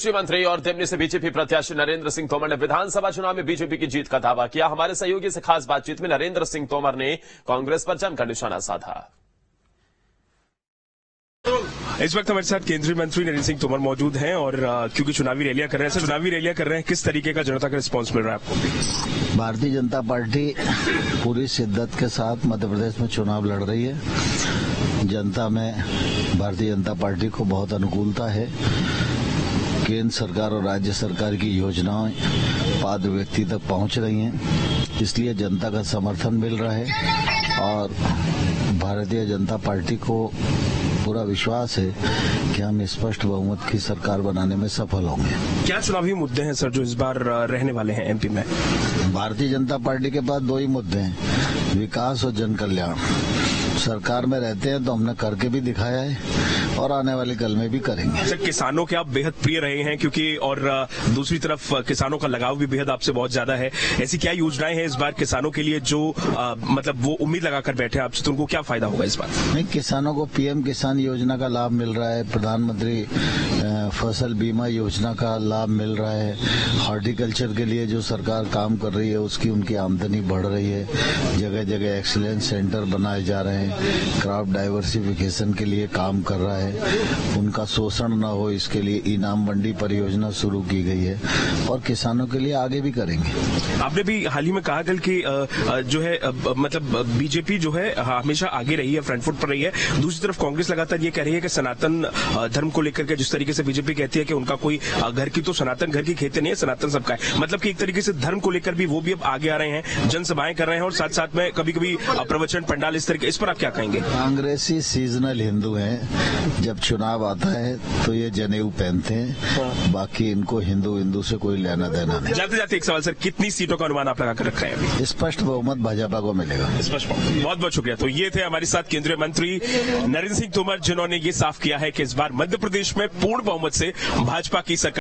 कृषि मंत्री और दिमनी से बीजेपी प्रत्याशी नरेंद्र सिंह तोमर ने विधानसभा चुनाव में बीजेपी की जीत का दावा किया। हमारे सहयोगी से खास बातचीत में नरेंद्र सिंह तोमर ने कांग्रेस पर जमकर निशाना साधा। इस वक्त हमारे साथ केंद्रीय मंत्री नरेंद्र सिंह तोमर मौजूद हैं और क्योंकि चुनावी रैलियां कर रहे हैं, किस तरीके का जनता का रिस्पांस मिल रहा है आपको? भारतीय जनता पार्टी पूरी शिद्दत के साथ मध्य प्रदेश में चुनाव लड़ रही है। जनता में भारतीय जनता पार्टी को बहुत अनुकूलता है। केंद्र सरकार और राज्य सरकार की योजनाएं पात्र व्यक्ति तक पहुंच रही हैं, इसलिए जनता का समर्थन मिल रहा है और भारतीय जनता पार्टी को पूरा विश्वास है कि हम स्पष्ट बहुमत की सरकार बनाने में सफल होंगे। क्या चुनावी मुद्दे हैं सर जो इस बार रहने वाले हैं एमपी में? भारतीय जनता पार्टी के पास दो ही मुद्दे हैं, विकास और जन कल्याण। सरकार में रहते हैं तो हमने करके भी दिखाया है और आने वाले कल में भी करेंगे। सर, किसानों के आप बेहद प्रिय रहे हैं क्योंकि और दूसरी तरफ किसानों का लगाव भी बेहद आपसे बहुत ज्यादा है। ऐसी क्या योजनाएं हैं इस बार किसानों के लिए जो मतलब वो उम्मीद लगाकर बैठे हैं आपसे, तो उनको क्या फायदा होगा इस बार? नहीं, किसानों को पीएम किसान योजना का लाभ मिल रहा है, प्रधानमंत्री फसल बीमा योजना का लाभ मिल रहा है। हॉर्टिकल्चर के लिए जो सरकार काम कर रही है उसकी उनकी आमदनी बढ़ रही है। जगह जगह एक्सीलेंस सेंटर बनाए जा रहे हैं। क्रॉप डाइवर्सिफिकेशन के लिए काम कर रहा है। उनका शोषण न हो इसके लिए इनाम मंडी परियोजना शुरू की गई है और किसानों के लिए आगे भी करेंगे। आपने भी हाल ही में कहा कल कि जो है मतलब बीजेपी जो है हमेशा आगे रही है, फ्रंट फुट पर रही है। दूसरी तरफ कांग्रेस लगातार ये कह रही है कि सनातन धर्म को लेकर के जिस तरीके से बीजेपी कहती है कि उनका कोई घर की तो सनातन घर की खेती नहीं है, सनातन सबका है। मतलब कि एक तरीके से धर्म को लेकर भी वो भी अब आगे आ रहे हैं, जनसभाएं कर रहे हैं और साथ साथ में कभी कभी प्रवचन पंडाल इस तरीके। इस पर आप क्या कहेंगे? कांग्रेसी सीजनल हिंदू हैं। जब चुनाव आता है तो ये जनेऊ पहनते हैं, बाकी इनको हिंदू से कोई लेना देना नहीं। जाते जाते एक सवाल सर, कितनी सीटों का अनुमान आप लगा कर रख रहे हैं अभी? स्पष्ट बहुमत भाजपा को मिलेगा। स्पष्ट बहुमत। बहुत बहुत शुक्रिया। तो ये थे हमारे साथ केंद्रीय मंत्री नरेंद्र सिंह तोमर जिन्होंने ये साफ किया है कि इस बार मध्य प्रदेश में पूर्ण बहुमत से भाजपा की सरकार